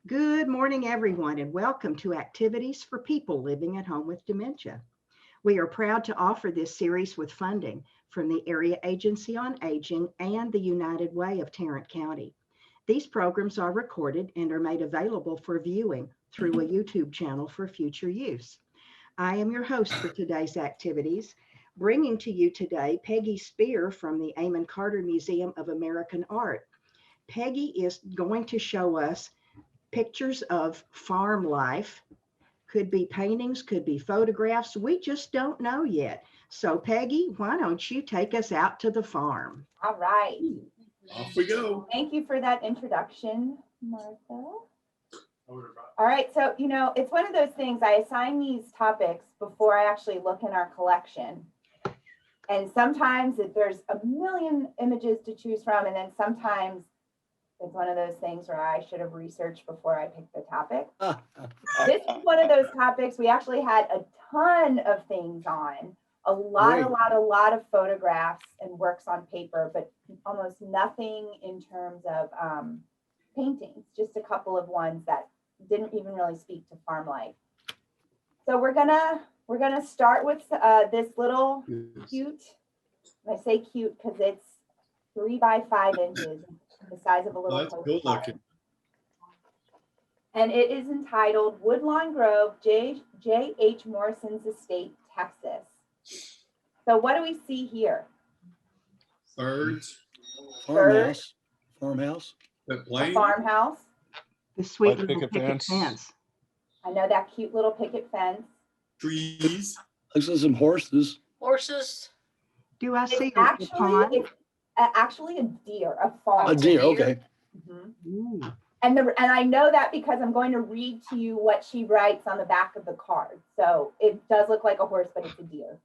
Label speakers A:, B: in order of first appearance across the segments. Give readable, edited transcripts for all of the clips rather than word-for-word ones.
A: Good morning, everyone, and welcome to Activities for People Living at Home with Dementia. We are proud to offer this series with funding from the Area Agency on Aging and the United Way of Tarrant County. These programs are recorded and are made available for viewing through a YouTube channel for future use. I am your host for today's activities, bringing to you today Peggy Spear from the Amon Carter Museum of American Art. Peggy is going to show us pictures of farm life. Could be paintings, could be photographs. We just don't know yet. So, Peggy, why don't you take us out to the farm?
B: All right.
C: Off we go.
B: Thank you for that introduction, Martha. All right. So, it's one of those things. I assign these topics before I actually look in our collection. And sometimes there's a million images to choose from. And then sometimes it's one of those things where I should have researched before I picked the topic. This is one of those topics we actually had a ton of things on, a lot of photographs and works on paper, but almost nothing in terms of paintings, just a couple of ones that didn't even really speak to farm life. So we're gonna start with this little cute. And I say cute because it's 3 by 5 inches. The size of a little
C: That's cool looking.
B: And it is entitled Woodlawn Grove, J.H. Morrison's Estate, Texas. So what do we see here?
C: Birds.
B: Birds.
D: Farmhouse.
C: The
B: A
C: plane.
B: farmhouse.
A: The sweet
E: Like
A: little
E: picket
A: picket
E: fence.
A: fence.
B: I know that cute little picket fence.
C: Trees.
D: Looks like some horses.
F: Horses.
A: Do I see
B: It's
A: a pond?
B: actually a deer, a fawn.
D: A deer, okay.
B: Mhm.
A: Ooh.
B: And I know that because I'm going to read to you what she writes on the back of the card. So it does look like a horse, but it's a deer.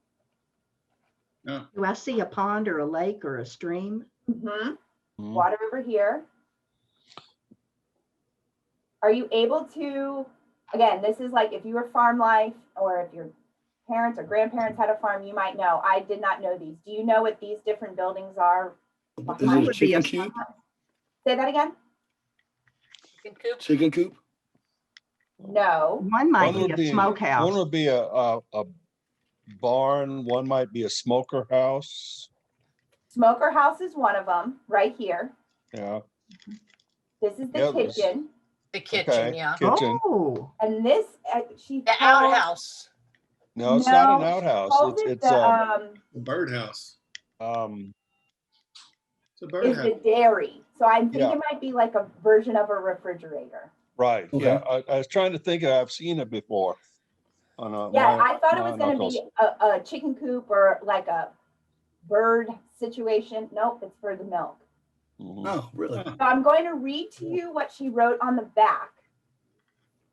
A: Do I see a pond or a lake or a stream?
B: Mm-hmm. Water over here. Are you able to, again, this is like if you were farm life or if your parents or grandparents had a farm, you might know. I did not know these. Do you know what these different buildings are?
D: Is it a chicken coop?
B: Say that again?
F: Chicken coop.
D: Chicken coop?
B: No.
A: One might
E: One
A: be
E: would
A: a
E: be
A: smokehouse.
E: One would be a barn. One might be a smoker house.
B: Smoker house is one of them right here.
E: Yeah.
B: This is the
E: Yeah, there's-
B: kitchen.
F: The kitchen,
E: Okay.
F: yeah.
E: Kitchen.
A: Oh,
B: And this, she
F: The
B: calls,
F: outhouse.
E: No, it's not an
B: No,
E: outhouse.
B: calls it
E: It's
B: the,
C: A birdhouse. It's a
B: is
C: birdhouse.
B: the dairy. So I think
E: Yeah.
B: it might be like a version of a refrigerator.
E: right.
D: Okay.
E: Yeah. I was trying to think. I've seen it before. On
B: Yeah,
E: my-
B: I thought it
E: my
B: was going to
E: uncle's.
B: be a chicken coop or like a bird situation. Nope, it's for the milk.
E: Mhm.
D: Oh, really?
B: So I'm going to read to you what she wrote on the back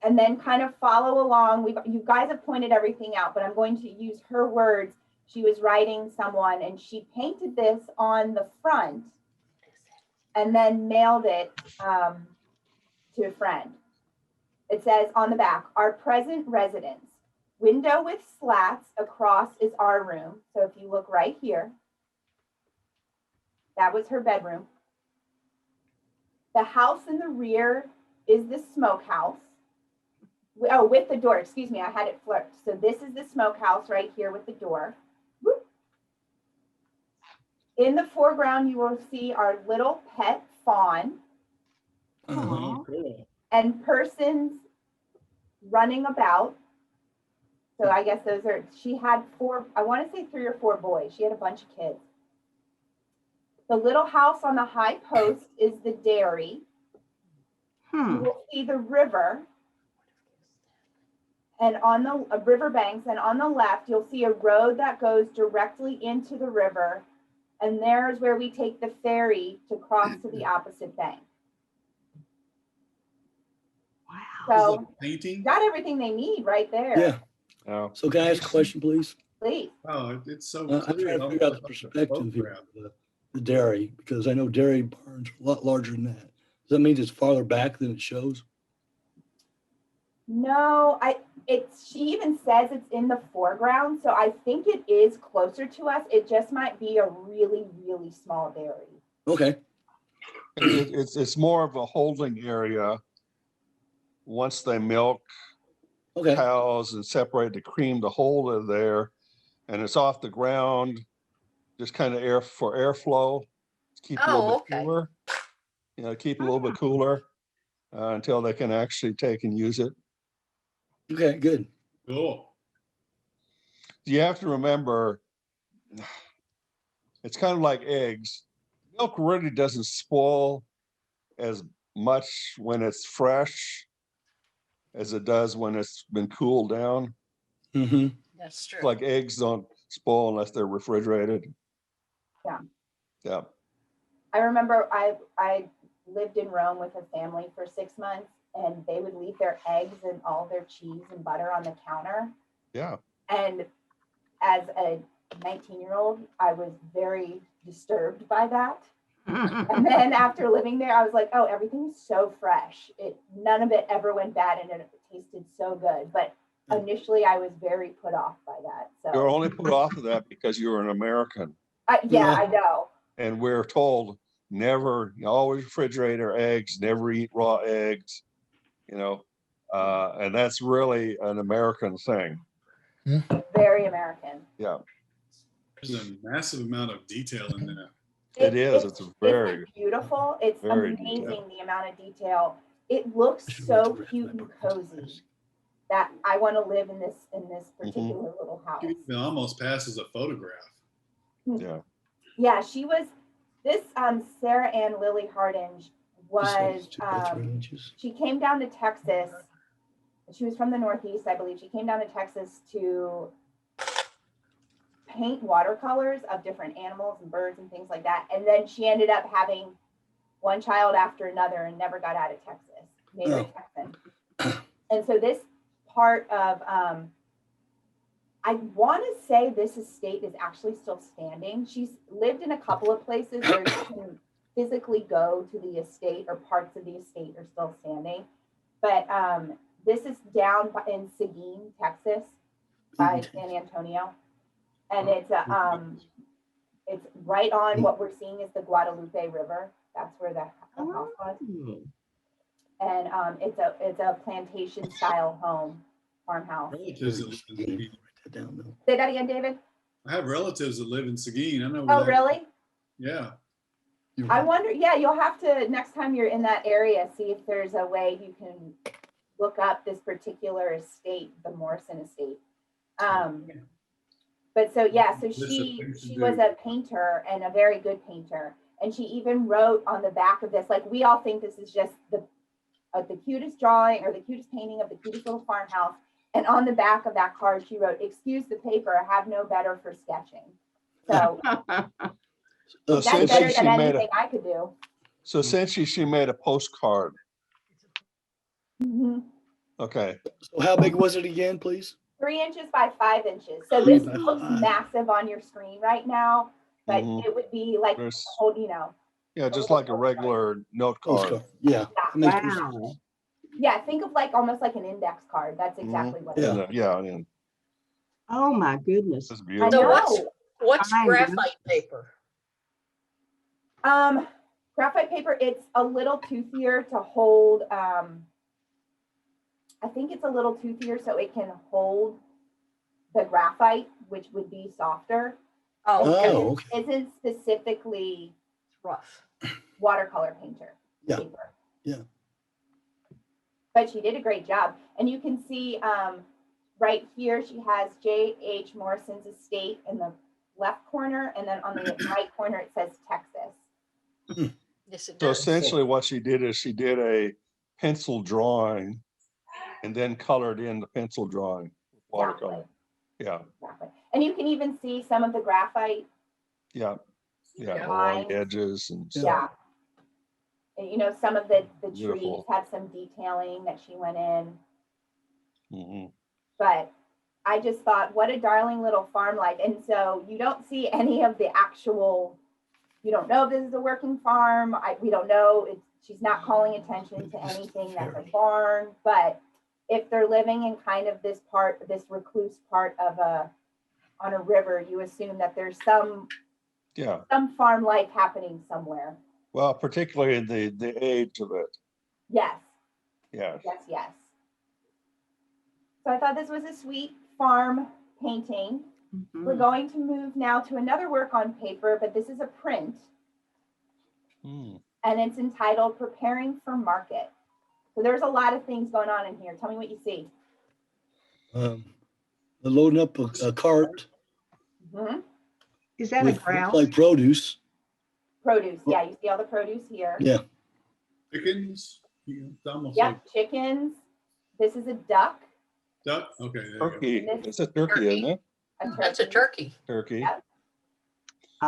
B: and then kind of follow along. You guys have pointed everything out, but I'm going to use her words. She was writing someone and she painted this on the front and then mailed it to a friend. It says on the back, our present residence. Window with slats across is our room. So if you look right here, that was her bedroom. The house in the rear is the smokehouse. Oh, with the door, excuse me, I had it flipped. So this is the smokehouse right here with the door. Whoop. In the foreground, you will see our little pet fawn
D: Uh-huh.
C: Cool.
B: and persons running about. So I guess those are, she had 4, I want to say 3 or 4 boys. She had a bunch of kids. The little house on the high post is the dairy. You will see the river and on the river banks, and on the left, you'll see a road that goes directly into the river. And there's where we take the ferry to cross to the opposite bank.
A: wow.
B: So
C: Painting.
B: got everything they need right there.
D: Yeah.
E: Yeah.
D: So can I ask a question, please?
B: Please.
C: Oh, it's so
D: I'm
C: clear.
D: trying to figure out the perspective here of the dairy, because I know dairy barns are a lot larger than that. Does that mean it's farther back than it shows?
B: No, she even says it's in the foreground, so I think it is closer to us. It just might be a really, really small dairy.
D: Okay.
E: It's more of a holding area once they milk
D: Okay.
E: cows and separate the cream, to hold it there, and it's off the ground, just kind of airflow, keep it a little
F: Oh,
E: bit
F: okay.
E: cooler. Keep it a little bit cooler until they can actually take and use it.
D: Okay, good.
C: Cool.
E: You have to remember, it's kind of like eggs. Milk really doesn't spoil as much when it's fresh as it does when it's been cooled down.
D: Mm-hmm.
F: That's true.
E: It's like eggs don't spoil unless they're refrigerated.
B: Yeah.
E: Yeah.
B: I remember I lived in Rome with a family for 6 months, and they would leave their eggs and all their cheese and butter on the counter.
E: Yeah.
B: And as a 19-year-old, I was very disturbed by that. And then after living there, I was like, oh, everything's so fresh. None of it ever went bad, and it tasted so good. But initially, I was very put off by that.
E: You're
B: So
E: only put off of that because you're an American.
B: yeah, I know.
E: And we're told never, always refrigerate our eggs, never eat raw eggs, and that's really an American thing.
B: Very American.
E: Yeah,
C: There's a massive amount of detail in that.
E: it is. It's very,
B: Isn't it beautiful. It's
E: very
B: amazing
E: detailed.
B: the amount of detail. It looks so cute and cozy that I want to live in this particular little house.
C: It even almost passes a photograph.
E: Yeah.
B: Yeah, she was this Sarah Ann Lily Hardin was she came down to Texas. She was from the Northeast, I believe. She came down to Texas to paint watercolors of different animals and birds and things like that. And then she ended up having one child after another and never got out of Texas. Made her Texan. And so this part of I want to say this estate is actually still standing. She's lived in a couple of places where you can physically go to the estate, or parts of the estate are still standing. But this is down in Seguin, Texas, by San Antonio. And it's right on what we're seeing is the Guadalupe River. That's where the house was. And it's a plantation style farmhouse.
C: Relatives that live in Seguin.
B: Say that again, David.
C: I have relatives that live in Seguin. I know.
B: Oh, really?
C: Yeah.
B: I wonder. Yeah, you'll have to next time you're in that area, see if there's a way you can look up this particular estate, the Morrison estate. But so yeah, so she was a painter and a very good painter, and she even wrote on the back of this, like we all think this is just the cutest drawing or the cutest painting of the cutest little farmhouse. And on the back of that card, she wrote, "Excuse the paper, I have no better for sketching." So that's better than anything I could do.
E: So essentially, she made a postcard.
B: Mm-hmm.
E: Okay.
D: So how big was it again, please?
B: 3 inches by 5 inches. So this looks massive on your screen right now, but it would be like,
E: Yeah, just like a regular note card.
D: Yeah.
A: Wow.
B: Yeah, think of like almost like an index card. That's exactly what it is.
E: Yeah.
A: Oh my goodness.
E: That's
B: I
E: beautiful.
B: know.
F: What's graphite paper?
B: Graphite paper, it's a little toothier to hold. I think it's a little toothier so it can hold the graphite, which would be softer.
F: Oh,
B: okay. It isn't specifically
F: rough
B: watercolor paper.
D: Yeah.
B: But she did a great job. And you can see right here, she has J.H. Morrison's estate in the left corner. And then on the right corner, it says Texas.
F: Yes, it
E: So
F: does.
E: essentially what she did is she did a pencil drawing and then colored in the pencil drawing with watercolor.
B: Exactly. Yeah. And you can even see some of the graphite.
E: Yeah. Along edges and stuff.
B: Yeah. And, some of the
E: Beautiful.
B: trees have some detailing that she went in.
E: Mm-hmm.
B: But I just thought, what a darling little farm life. And so you don't see any of the actual, you don't know if this is a working farm. We don't know. She's not calling attention to anything that's a barn. But if they're living in kind of this recluse part of on a river, you assume that there's some farm life happening somewhere.
E: Well, particularly in the age of it.
B: Yes.
E: Yeah.
B: Yes, yes. So I thought this was a sweet farm painting. We're going to move now to another work on paper, but this is a print.
E: Hmm.
B: And it's entitled Preparing for Market. So there's a lot of things going on in here. Tell me what you see.
D: They're loading up a cart
B: Mm-hmm.
A: Is that a
D: with
A: grouse?
D: like produce.
B: Produce. Yeah, you see all the produce here.
D: Yeah.
C: Chickens? It's almost
B: Yep,
C: like
B: chickens. This is a duck.
C: duck. Okay, there you
E: Turkey.
B: And
E: It's a turkey, isn't it?
B: A turkey.
F: That's a turkey.
E: Turkey.
B: Yep.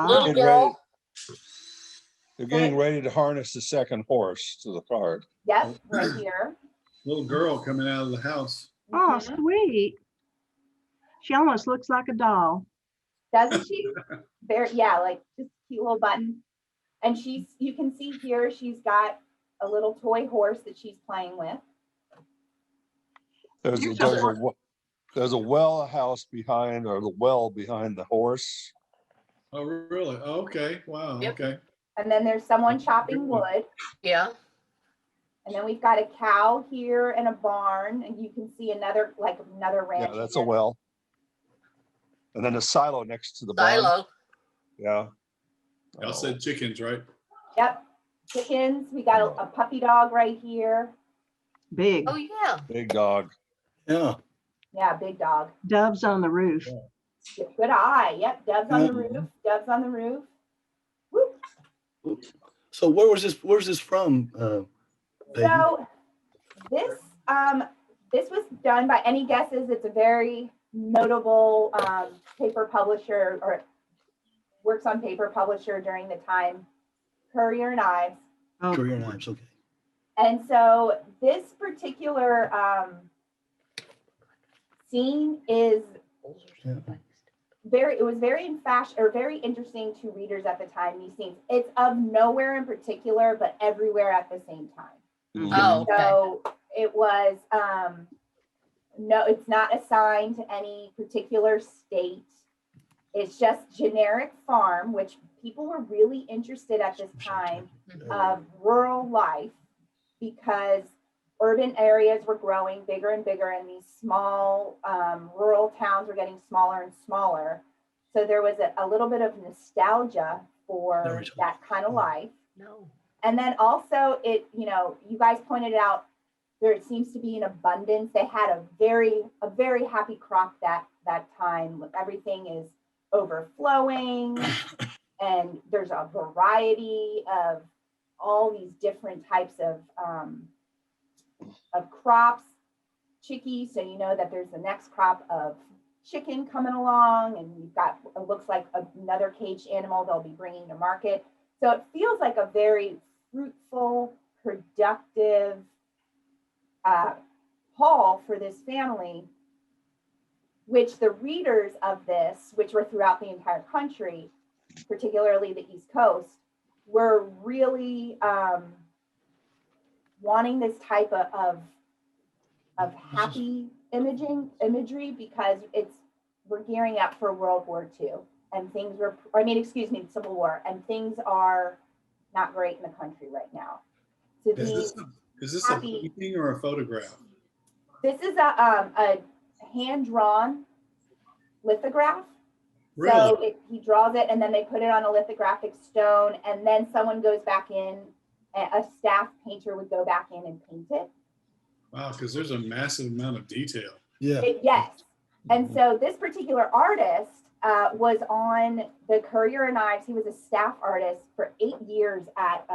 F: Little
E: Getting
F: girl.
E: ready- They're getting ready to harness the second horse to the cart.
B: Yep, right here.
C: Little girl coming out of the house.
A: Oh,
B: Mhm.
A: sweet. She almost looks like a doll.
B: Doesn't she? Very, yeah, like just a cute little button. And you can see here, she's got a little toy horse that she's playing with.
E: There's a well house behind, or the well behind the horse.
C: Oh, really? Oh, okay. Wow.
F: Yep.
C: Okay.
B: And then there's someone chopping wood.
F: Yeah.
B: And then we've got a cow here and a barn. And you can see another ranch.
E: Yeah, that's a
B: here.
E: well. And then a silo next to the barn.
F: Silo.
E: Yeah.
C: Y'all said chickens, right?
B: Yep. Chickens. We got a puppy dog right here.
A: Big.
F: Oh, yeah.
E: Big dog.
D: Yeah.
B: Yeah, big dog.
A: Doves on the roof.
B: Good eye. Yep. Doves on the
D: Yeah.
B: roof. Doves on the roof. Whoop.
D: So where's this from? Peggy?
B: So this was done by any guesses. It's a very notable paper publisher, or works on paper publisher during the time, Courier and Ives.
A: Oh,
D: Career knives, okay.
B: And so this particular scene is it was very in fashion, or very interesting to readers at the time, these scenes. It's of nowhere in particular, but everywhere at the same time.
F: Oh, okay.
B: So it was, no, it's not assigned to any particular state. It's just generic farm, which people were really interested at this time of rural life, because urban areas were growing bigger and bigger, and these small rural towns were getting smaller and smaller. So there was a little bit of nostalgia for that kind of life.
F: No.
B: And then also you guys pointed out, there seems to be an abundance. They had a very happy crop that time. Everything is overflowing, and there's a variety of all these different types of crops. Chickies, so you know that there's the next crop of chicken coming along, and you've got, it looks like another caged animal they'll be bringing to market. So it feels like a very fruitful, productive haul for this family, which the readers of this, which were throughout the entire country, particularly the East Coast, were really wanting this type of happy imagery, because we're gearing up for World War II, and Civil War, and things are not great in the country right now. So
C: Is this a painting or a photograph?
B: this is a hand-drawn lithograph.
C: Really?
B: So he draws it, and then they put it on a lithographic stone, and then someone goes back in, a staff painter would go back in and paint it.
C: Wow, because there's a massive amount of detail.
D: Yeah.
B: Yes. And so this particular artist was on the Courier and Ives. He was a staff artist for 8 years at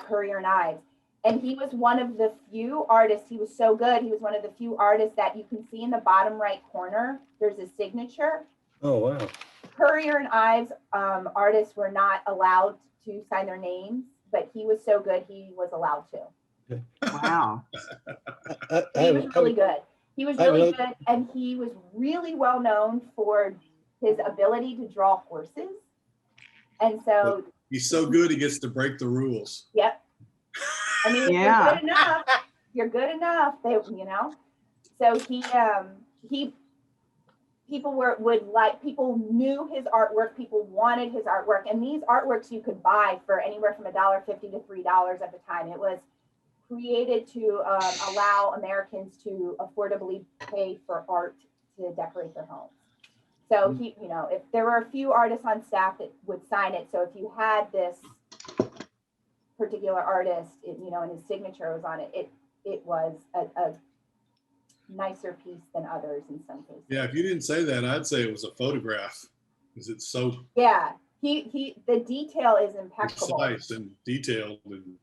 B: Courier and Ives. And he was one of the few artists, he was so good, he was one of the few artists that you can see in the bottom right corner, there's a signature.
D: Oh, wow.
B: Courier and Ives artists were not allowed to sign their names, but he was so good, he was allowed to.
A: wow.
B: He was really good. He was really good, and he was really well known for his ability to draw horses. And so
C: He's so good, he gets to break the rules.
B: yep. I mean, if
A: Yeah.
B: you're good enough, you're good enough. So people knew his artwork, people wanted his artwork, and these artworks you could buy for anywhere from $1.50 to $3 at the time. It was created to allow Americans to affordably pay for art to decorate their homes. So he, you know, if there were a few artists on staff that would sign it, so if you had this particular artist, you know, and his signature was on it, it was a nicer piece than others in some cases.
C: Yeah, if you didn't say that, I'd say it was a photograph because it's so
B: Yeah, the detail is impeccable.
C: precise and detailed. And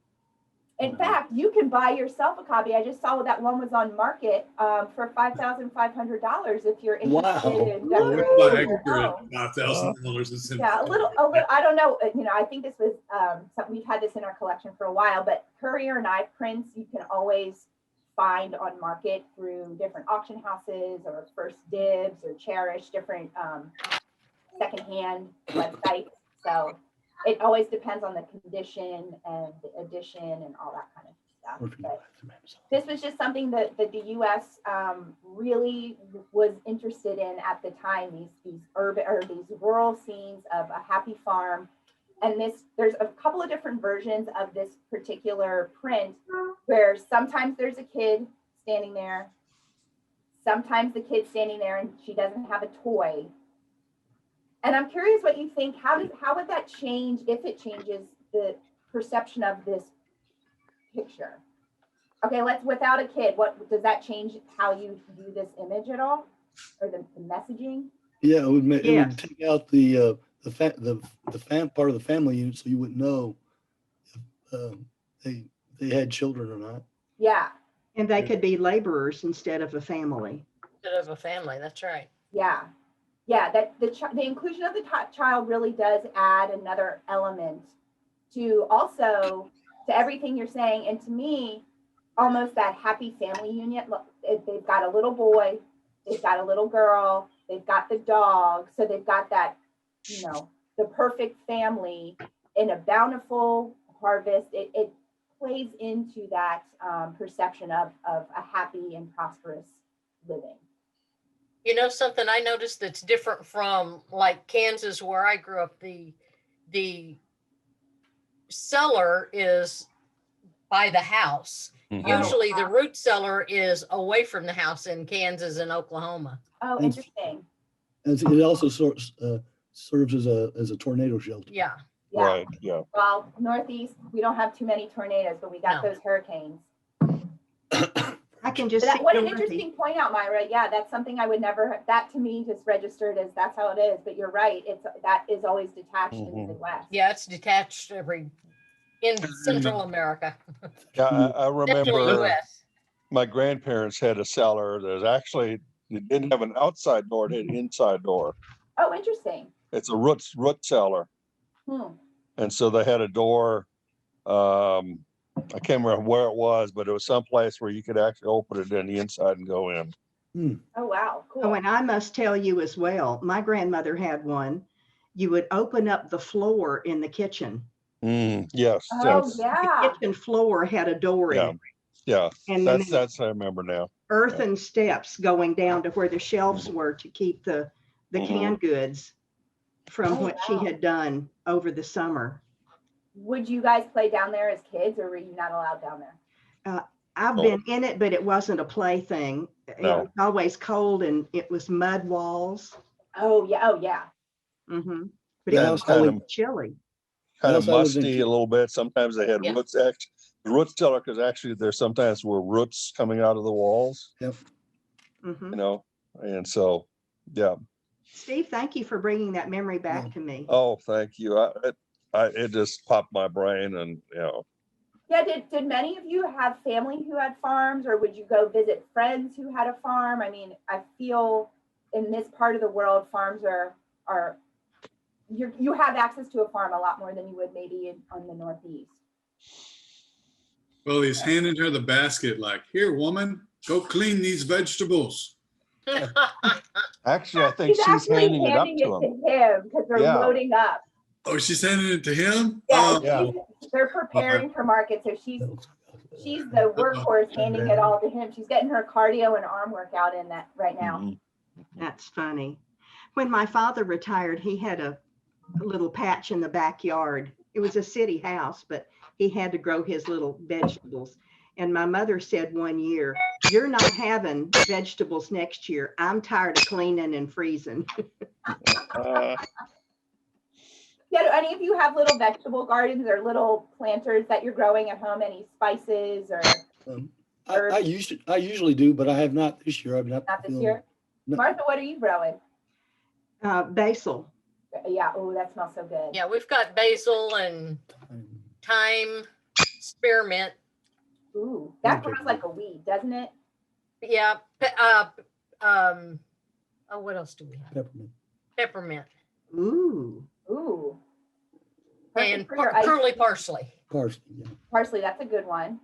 B: in fact, you can buy yourself a copy. I just saw that one was on market for $5,500 if you're interested
D: Wow.
B: in
C: well,
B: decorating
C: we're
B: your
C: accurate
B: home.
C: $5,000.
B: Yeah, a little. I don't know. You know, I think this was something we've had this in our collection for a while. But Courier knife prints you can always find on market through different auction houses or First Dibs or Cherish, different secondhand websites. So it always depends on the condition and the edition and all that kind of stuff. But this was just something that the U.S. Really was interested in at the time. These urban or these rural scenes of a happy farm, and there's a couple of different versions of this particular print where sometimes there's a kid standing there, sometimes the kid's standing there and she doesn't have a toy. And I'm curious what you think. How would that change, if it changes, the perception of this picture? Okay, without a kid, what does that change how you view this image at all, or the messaging?
D: Yeah, it would take out the part of the family unit, so you wouldn't know if they had children or not.
B: Yeah.
A: And they could be laborers instead of a family.
F: Instead of a family, that's right.
B: Yeah. Yeah, that the inclusion of the child really does add another element to everything you're saying. And to me, almost that happy family unit. Look, they've got a little boy, they've got a little girl, they've got the dog. So they've got that, you know, the perfect family in a bountiful harvest. It plays into that perception of a happy and prosperous living.
F: You know something I noticed that's different from like Kansas where I grew up, the cellar is by the house. Usually the root cellar is away from the house in Kansas and Oklahoma.
B: Oh, interesting.
D: It also serves as a tornado shelter.
F: Yeah.
B: Yeah.
E: Right, yeah.
B: Well, Northeast, we don't have too many tornadoes, but we got those hurricanes.
A: I can just
B: But
A: see
B: what an
A: Dorothy.
B: interesting point out, Myra. Yeah, that's something I would never, that to me just registered as that's how it is. But you're right. That is always detached in the Midwest.
F: Yeah, it's detached in Central America.
E: Yeah, I
F: Central
E: remember
F: US.
E: my grandparents had a cellar that it didn't have an outside door, it had an inside door.
B: Oh, interesting.
E: It's a root cellar. And so they had a door. I can't remember where it was, but it was someplace where you could actually open it on the inside and go in.
B: Oh, wow. Cool.
A: Oh, and I must tell you as well, my grandmother had one. You would open up the floor in the kitchen.
E: Yes.
B: Oh,
E: Yes.
B: yeah.
A: The kitchen floor had a door in it.
E: Yeah.
A: And then
E: That's I remember now.
A: earthen steps going down to where the shelves were to keep the canned goods from what she had done over the summer.
B: Would you guys play down there as kids, or were you not allowed down there?
A: I've been in it, but it wasn't a play thing.
E: No.
A: It was always cold and it was mud walls.
B: Oh, yeah. Oh, yeah.
A: Mm-hmm. But
D: Yeah,
A: it was
E: kind
A: always chilly.
E: Kind of
D: Yes, I was in
E: musty a little bit. Sometimes they had roots. The root cellar, because actually there's sometimes were roots coming out of the walls.
D: Yep.
A: Mm-hmm.
E: You know, and so yeah.
A: Steve, thank you for bringing that memory back to me.
E: Oh, thank you. It just popped my brain, and you know.
B: Yeah, did many of you have family who had farms, or would you go visit friends who had a farm? I mean, I feel in this part of the world, farms are you have access to a farm a lot more than you would maybe on the Northeast.
C: Well, he's handing her the basket like, here, woman, go clean these vegetables.
E: Actually, I think she's
B: actually
E: handing it up to him.
B: Because they're loading up.
C: Oh, she's handing it to him?
B: Yeah,
E: Yeah.
B: they're preparing for market, so she's the workhorse handing it all to him. She's getting her cardio and arm workout in that right now.
A: That's funny. When my father retired, he had a little patch in the backyard. It was a city house, but he had to grow his little vegetables. And my mother said one year, "You're not having vegetables next year. I'm tired of cleaning and freezing."
B: Yeah, do any of you have little vegetable gardens or little planters that you're growing at home? Any spices or
D: I usually do, but I have not this year. I've not.
B: not this year?
D: No.
B: Martha, what are you growing?
A: Basil.
B: Yeah, oh, that smells so good.
F: Yeah, we've got basil and thyme, spearmint.
B: Ooh, that grows like a weed, doesn't it?
F: Yeah. Oh, what else do we have?
D: Peppermint.
F: Peppermint
A: Ooh.
B: Ooh.
F: and
B: Perfect for your ice
F: curly
B: cream.
F: parsley.
D: Parsley. Yeah.
B: Parsley, that's a good one.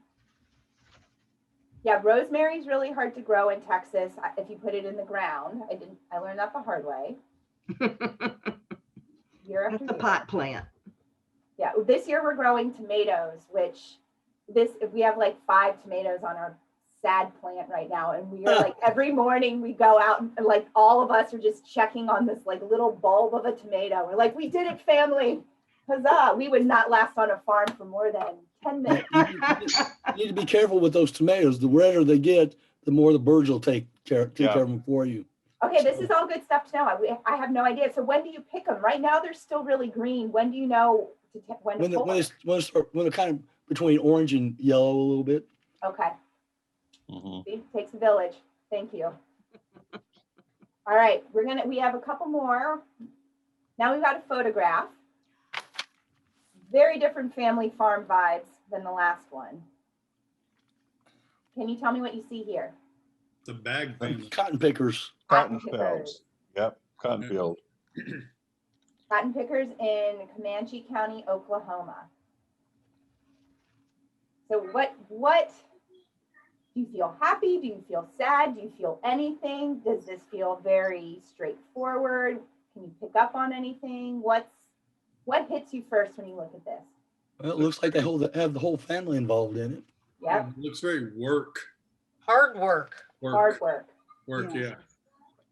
B: Yeah, rosemary is really hard to grow in Texas if you put it in the ground. I learned that the hard way. Year after
A: That's a
B: year.
A: pot plant.
B: Yeah, this year we're growing tomatoes, which we have like 5 tomatoes on our sad plant right now. And we are like, every morning we go out and like all of us are just checking on this like little bulb of a tomato. We're like, we did it, family. Huzzah. We would not last on a farm for more than 10 minutes.
D: You need to be careful with those tomatoes. The redder they get, the more the birds will take care of them for you.
B: Okay, this is all good stuff to know. I have no idea. So when do you pick them? Right now they're still really green. When do you know when to pull them?
D: When they're kind of between orange and yellow a little bit.
B: Okay.
E: Mhm.
B: See, takes a village. Thank you. All right, we have a couple more. Now we've got a photograph. Very different family farm vibes than the last one. Can you tell me what you see here?
C: The bag family.
D: Cotton pickers.
E: Cotton
B: pickers.
E: fields. Yep, cotton
C: Yeah.
E: field.
B: Cotton pickers in Comanche County, Oklahoma. So what do you feel happy? Do you feel sad? Do you feel anything? Does this feel very straightforward? Can you pick up on anything? What hits you first when you look at this?
D: Well, it looks like they have the whole family involved in it.
B: Yep.
C: It looks very work.
F: Hard work.
B: Hard work.
C: Work,
A: Yeah.
C: yeah.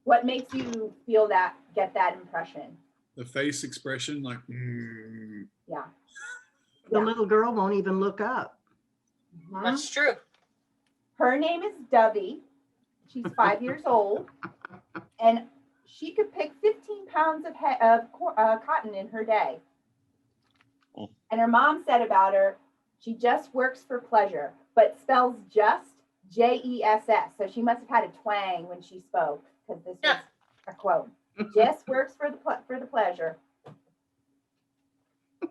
B: What makes you get that impression?
C: The face expression, like,
B: Yeah.
A: The
B: Yeah.
A: little girl won't even look up.
B: Mhm.
F: That's true.
B: Her name is Dovey. She's 5 years old, and she could pick 15 pounds of cotton in her day.
E: Oh.
B: And her mom said about her, she just works for pleasure, but spells just Jess. So she must have had a twang when she spoke, because this was a quote. Just works for the pleasure.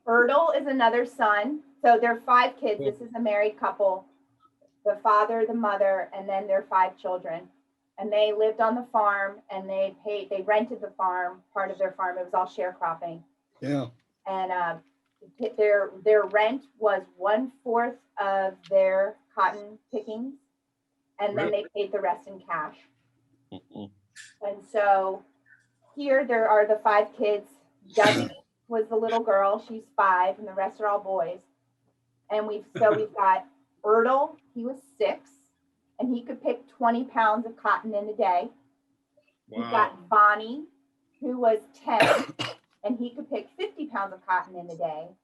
B: Erdl is another son. So there are 5 kids. This is a married couple. The father, the mother, and then their 5 children. And they lived on the farm, and they rented the farm, part of their farm. It was all sharecropping.
D: Yeah.
B: And their rent was 1/4 of their cotton pickings, and then they paid the rest in cash.
E: Mhm.
B: And so here there are the 5 kids. Debbie was the little girl. She's 5, and the rest are all boys. And we've got Erdl. He was 6, and he could pick 20 pounds of cotton in a day. We've
C: wow.
B: got Bonnie, who was 10, and he could pick 50 pounds of cotton in a day.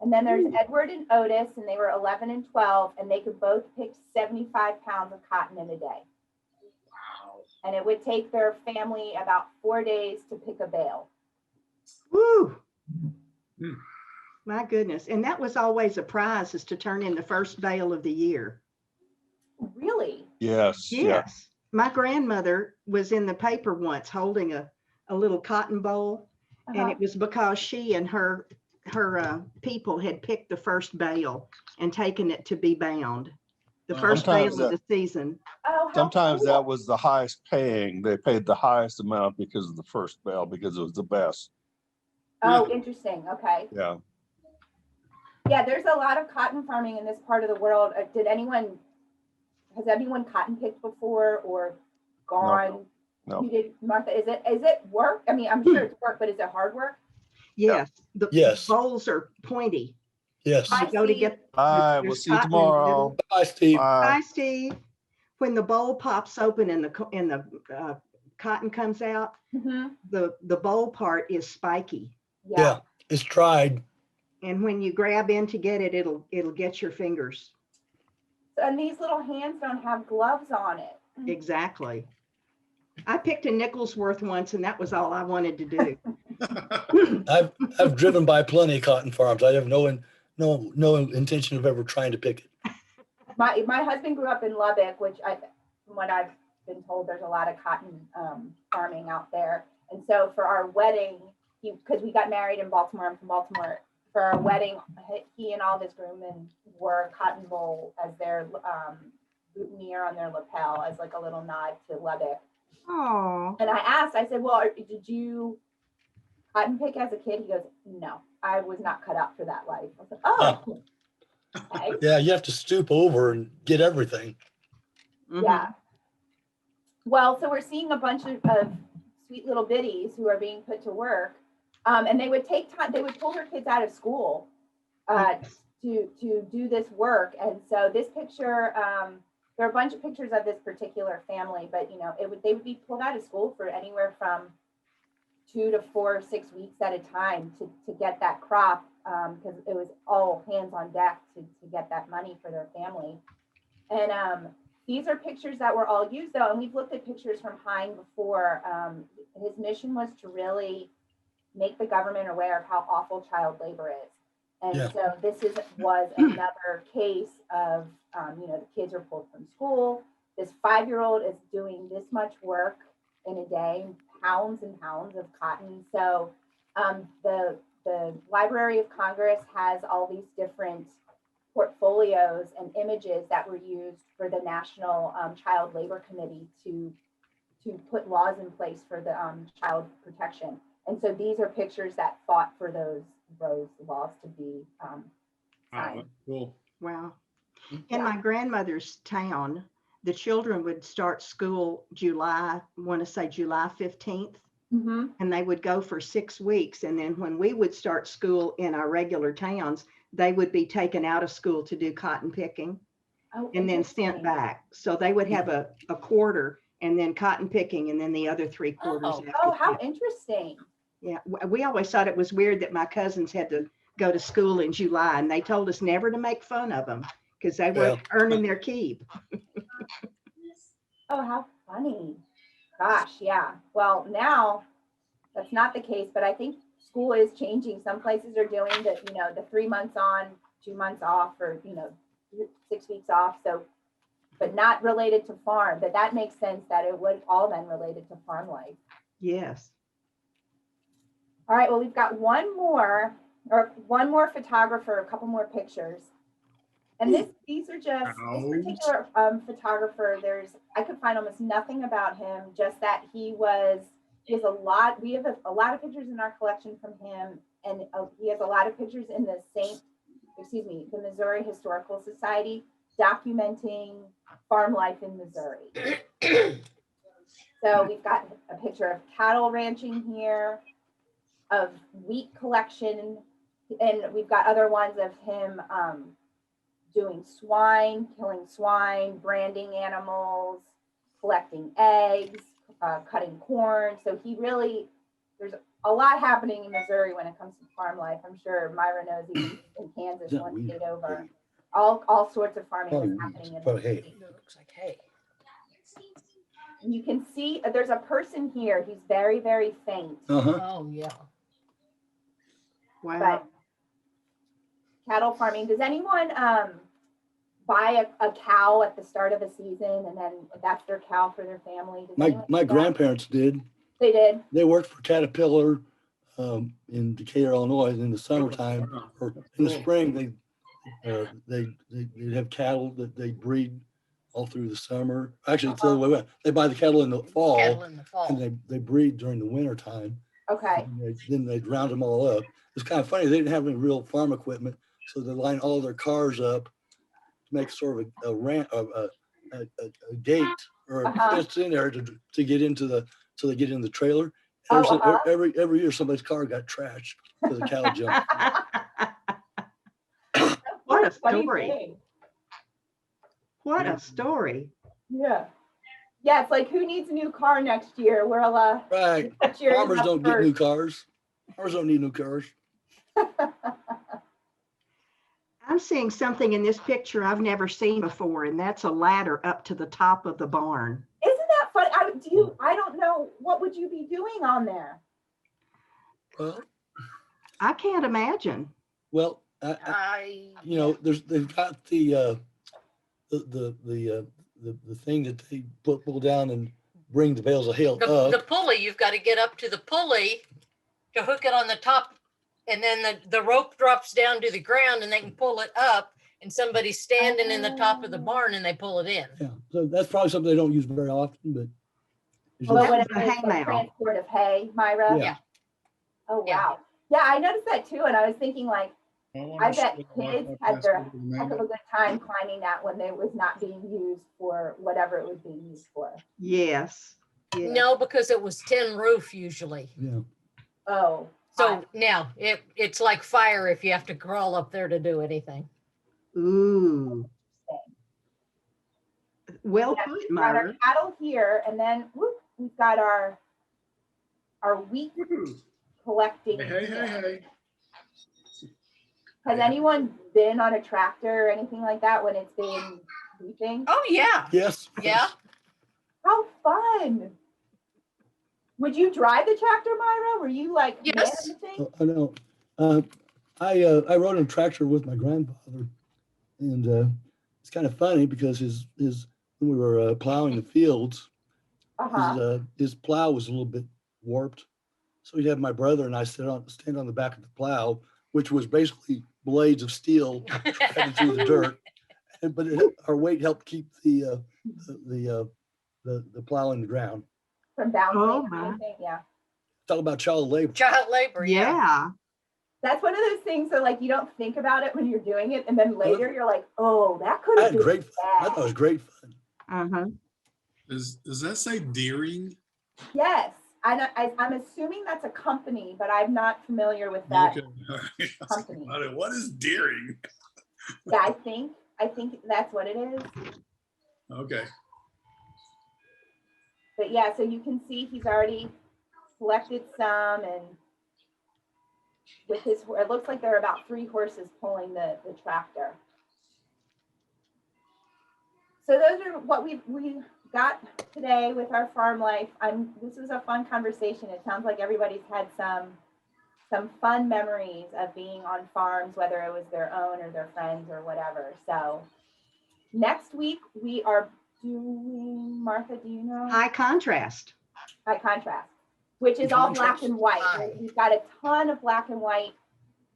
B: And then there's Edward and Otis, and they were 11 and 12, and they could both pick 75 pounds of cotton in a day.
C: Wow.
B: And it would take their family about 4 days to pick a bale.
A: Woo!
C: Hmm.
A: My goodness. And that was always a prize, is to turn in the first bale of the year.
B: Really?
E: Yes. Yeah.
A: Yes. My grandmother was in the paper once holding a little cotton bowl, and it was because she and her people had picked the first bale and taken it to be bound. The first
E: Sometimes
A: bale of the season.
B: Oh, how
E: Sometimes
B: cool.
E: that was the highest paying. They paid the highest amount because of the first bale, because it was the best.
B: Oh, interesting. Okay.
E: Yeah.
B: Yeah, there's a lot of cotton farming in this part of the world. Has anyone cotton picked before or gone?
E: No.
B: You did, Martha. Is it work? I mean, I'm sure it's work, but is it hard work?
A: Yes. The
D: Yes.
A: bowls are pointy.
D: Yes.
B: Hi,
A: You go to
B: Steve.
A: get.
E: Bye.
A: there's
E: We'll see you
A: cotton in the
E: tomorrow.
A: middle.
D: Bye, Steve.
E: Bye.
A: Hi, Steve. When the bowl pops open and the cotton comes out,
B: Mhm.
A: the bowl part is spiky,
D: Yeah. It's tried.
A: and when you grab in to get it, it'll get your fingers.
B: and these little hands don't have gloves on it.
A: Exactly. I picked a nickel's worth once, and that was all I wanted to do.
D: I've driven by plenty of cotton farms. I have no intention of ever trying to pick it.
B: My husband grew up in Lubbock, which from what I've been told, there's a lot of cotton farming out there. And so for our wedding, because we got married in Baltimore, I'm from Baltimore. For our wedding, he and all of his groommen wore cotton wool as their boutonniere on their lapel, as like a little nod to Lubbock.
A: Oh.
B: And I said, well, did you cotton pick as a kid? He goes, no, I was not cut out for that life. I said, oh. Okay.
D: Yeah, you have to stoop over and get everything.
A: Mhm.
B: Yeah. Well, so we're seeing a bunch of sweet little biddies who are being put to work. And they would take time, they would pull their kids out of school to do this work. And so this picture, there are a bunch of pictures of this particular family, but they would be pulled out of school for anywhere from 2 to 4 or 6 weeks at a time to get that crop, because it was all hands on deck to get that money for their family. And these are pictures that were all used though, and we've looked at pictures from Hein before. His mission was to really make the government aware of how awful child labor is. And so this was another case of, the kids are pulled from school. This 5-year-old is doing this much work in a day, pounds and pounds of cotton. So the Library of Congress has all these different portfolios and images that were used for the National Child Labor Committee to put laws in place for the child protection. And so these are pictures that fought for those laws to be signed.
C: Cool.
A: Wow. In my grandmother's town, the children would start school July 15th,
B: Mm-hmm.
A: and they would go for 6 weeks. And then when we would start school in our regular towns, they would be taken out of school to do cotton picking and then sent back. So they would have a quarter and then cotton picking and then the other 3 quarters.
B: Oh, how interesting.
A: Yeah, we always thought it was weird that my cousins had to go to school in July, and they told us never to make fun of them because they were earning their keep.
B: Oh, how funny. Gosh, yeah. Well, now that's not the case, but I think school is changing. Some places are doing the 3 months on, 2 months off, or 6 weeks off. So, but not related to farm. But that makes sense that it would all then related to farm life.
A: Yes.
B: All right, well, we've got one more photographer, a couple more pictures. And these are just, this particular photographer, I could find almost nothing about him, just that we have a lot of pictures in our collection from him, and he has a lot of pictures in the Missouri Historical Society documenting farm life in Missouri. So we've got a picture of cattle ranching here, of wheat collection, and we've got other ones of him doing killing swine, branding animals, collecting eggs, cutting corn. So there's a lot happening in Missouri when it comes to farm life. I'm sure Myra knows, even in Kansas, one state over. All sorts of farming is happening in the state.
F: It looks like hay.
B: And you can see there's a person here who's very, very faint.
F: Oh, yeah.
A: Wow.
B: But cattle farming, does anyone buy a cow at the start of a season and then that's their cow for their family?
D: My grandparents did.
B: They did?
D: They worked for Caterpillar in Decatur, Illinois. In the summertime or in the spring, they'd have cattle that they breed all through the summer. Actually, it's the other way around. They buy the cattle in the fall, and they breed during the winter time.
B: Okay.
D: Then they'd round them all up. It's kind of funny. They didn't have any real farm equipment, so they line all their cars up to make sort of a gate or a fence in there to get into so they get in the trailer. Every year somebody's car got trashed because the cow jumped.
A: What a story. What a story.
B: Yeah. Yeah, it's like, who needs a new car next year?
D: Right. Farmers don't get new cars. Farmers don't need new cars.
A: I'm seeing something in this picture I've never seen before, and that's a ladder up to the top of the barn.
B: Isn't that funny? I don't know. What would you be doing on there?
D: Well,
A: I can't imagine.
D: well, they've got the thing that they pull down and bring the bales of hay up.
F: The pulley, you've got to get up to the pulley to hook it on the top, and then the rope drops down to the ground and they can pull it up, and somebody's standing in the top of the barn and they pull it in.
D: Yeah, so that's probably something they don't use very often, but.
A: Well, that was
B: when
A: a
B: it's
A: hay
B: the
A: mow.
B: transport of hay, Myra.
D: Yeah.
B: Oh
F: Yeah.
B: wow. Yeah, I noticed that too, and I was thinking like, I bet kids had their heck of a good time climbing that when it was not being used for whatever it was being used for.
A: Yes. Yes.
F: No, because it was tin roof usually.
D: Yeah.
B: Oh.
F: So now it's like fire if you have to crawl up there to do anything.
A: Ooh. Well
B: Yeah,
A: put,
B: we've got our
A: Myra.
B: cattle here, and then we've got our wheat collecting.
C: Hey.
B: Has anyone been on a tractor or anything like that when it's been reaping?
F: Oh yeah.
D: Yes.
F: Yeah.
B: How fun! Would you drive the tractor, Myra? Were you like
F: Yes.
B: managing?
D: I know. I rode a tractor with my grandfather, and it's kind of funny because when we were plowing the fields, his plow was a little bit warped, so he'd have my brother and I stand on the back of the plow, which was basically blades of steel cutting through the dirt, but our weight helped keep the plow in the ground.
B: From bouncing
A: Oh,
B: or
A: my.
B: anything? Yeah.
D: Talk about child labor.
F: Child labor. Yeah.
A: Yeah.
B: That's one of those things that like you don't think about it when you're doing it, and then later you're like, oh, that could
D: I
B: have
D: had
B: been
D: great fun. I thought it was great fun.
A: Uh-huh.
C: Does that say deering?
B: Yes. I'm assuming that's a company, but I'm not familiar with that
C: Okay.
B: company.
C: What is deering?
B: Yeah, I think that's what it is.
C: Okay.
B: But yeah, so you can see he's already collected some, and with his, it looks like there are about 3 horses pulling the tractor. So those are what we got today with our farm life. This was a fun conversation. It sounds like everybody's had some fun memories of being on farms, whether it was their own or their friends or whatever. So next week we are doing, Martha, do you know?
A: High contrast.
B: High contrast, which is all black and white.
F: Hi.
B: We've got a ton of black and white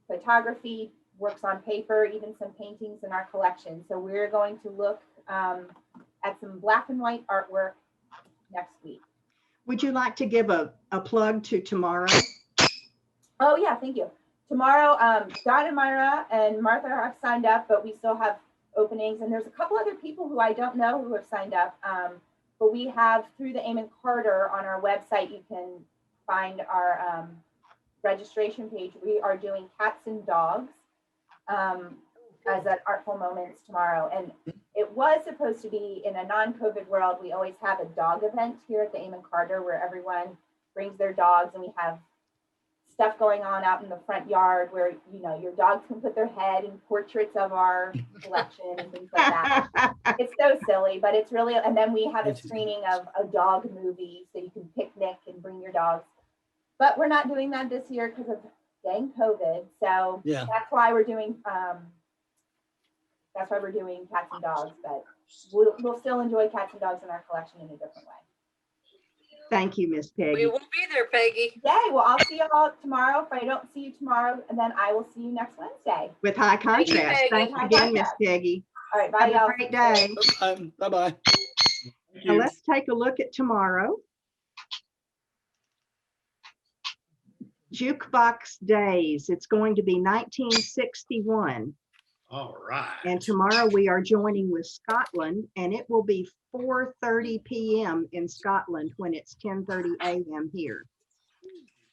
B: photography, works on paper, even some paintings in our collection. So we're going to look at some black and white artwork next week.
A: Would you like to give a plug to tomorrow?
B: Oh yeah, thank you. Tomorrow, Don and Myra and Martha have signed up, but we still have openings, and there's a couple other people who I don't know who have signed up. But we have, through the Amon Carter on our website, you can find our registration page. We are doing cats and dogs as at Artful Moments tomorrow. And it was supposed to be in a non-COVID world. We always have a dog event here at the Amon Carter where everyone brings their dogs, and we have stuff going on out in the front yard where, you know, your dogs can put their head in portraits of our collection and things like that. It's so silly, but it's really, and then we have a screening of a dog movie so you can picnic and bring your dogs. But we're not doing that this year because of dang COVID. So
D: Yeah.
B: that's why we're doing cats and dogs, but we'll still enjoy cats and dogs in our collection in a different way.
A: Thank you, Miss
F: We
A: Peggy.
F: will be there, Peggy.
B: Yay, well, I'll see you all tomorrow. If I don't see you tomorrow, and then I will see you next Wednesday.
A: With high
F: Thank you,
A: contrast.
F: Peggy.
A: Thanks
B: High
A: again, Miss
B: contrast.
A: Peggy.
B: All right, bye,
A: Have
B: y'all.
A: a great day.
D: Bye-bye.
A: Now let's take a look at tomorrow. Jukebox Days. It's going to be 1961.
C: All right.
A: And tomorrow we are joining with Scotland, and it will be 4:30 p.m. in Scotland when it's 10:30 a.m. here.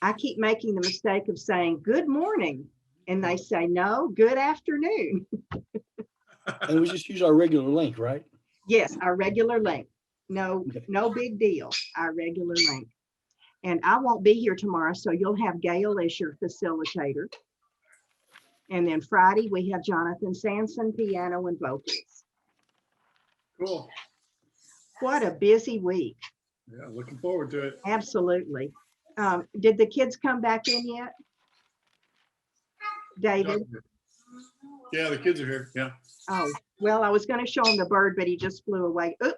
A: I keep making the mistake of saying good morning, and they say no, good afternoon.
D: And we just use our regular link, right?
A: Yes, our regular link. No,
D: Okay.
A: no big deal. Our regular link. And I won't be here tomorrow, so you'll have Gail as your facilitator. And then Friday, we have Jonathan Sanson, piano and vocals.
C: Cool.
A: What a busy week.
C: Yeah, looking forward to it.
A: Absolutely. Did the kids come back in yet? David?
C: Yeah, the kids are here. Yeah.
A: Oh, well, I was going to show him the bird, but he just flew away. Oop,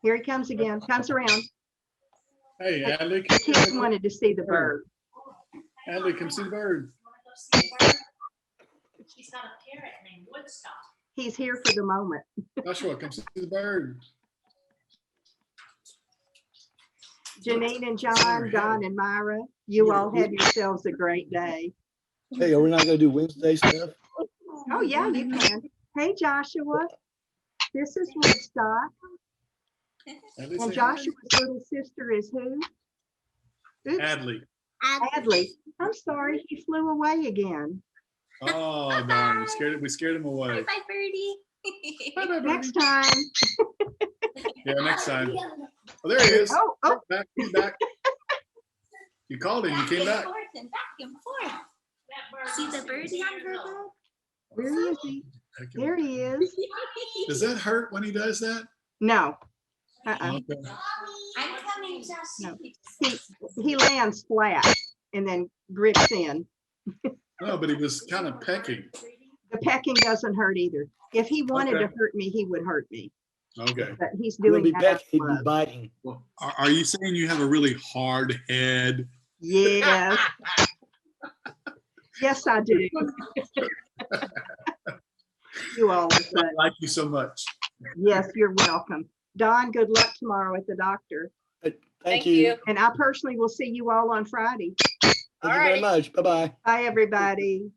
A: here he comes again, comes around.
C: Hey, Adley.
A: The kids wanted to see the bird.
C: Adley, come see the bird.
G: She's got a parrot named Woodstock.
A: He's here for the moment.
C: Joshua, come see the bird.
A: Janine and John, Don and Myra, you all have yourselves a great day.
D: Hey, are we not gonna do Wednesday stuff?
A: Oh, yeah, you can. Hey, Joshua, this is Woodstock.
C: Adley,
A: And
C: say
A: Joshua's little sister is who?
C: hi.
A: Oops,
C: Adley.
A: Adley. I'm sorry, he flew away again.
C: Oh, darn. We scared him away.
G: Bye, Birdie.
C: Bye, bye,
A: Next
C: birdie.
A: time.
C: Yeah, next time. Oh, there he is.
A: Oh,
C: Back, he's back. You called him, you came back.
G: Forth and back and forth. See the birdie on her bed?
A: where is he? There he is.
C: Does that hurt when he does that?
A: No.
C: Okay.
G: I'm coming, Josh.
A: No. He lands flat and then grips in.
C: No, but he was kind of pecking.
A: The pecking doesn't hurt either. If he wanted to
C: Okay.
A: hurt me, he would hurt me.
C: Okay.
A: But he's
D: He'll
A: doing
D: be
A: that
D: back,
A: out of
D: he'd be
A: love.
D: biting.
C: Well, are you saying you have a really hard head?
A: Yes. Yes, I do. You all are
C: I
A: so.
C: like you so much.
A: Yes, you're welcome. Don, good luck tomorrow at the doctor.
D: Thank you.
A: And I personally will see you all on Friday.
D: Thank you very
F: Alrighty.
D: much. Bye-bye.
A: Bye, everybody.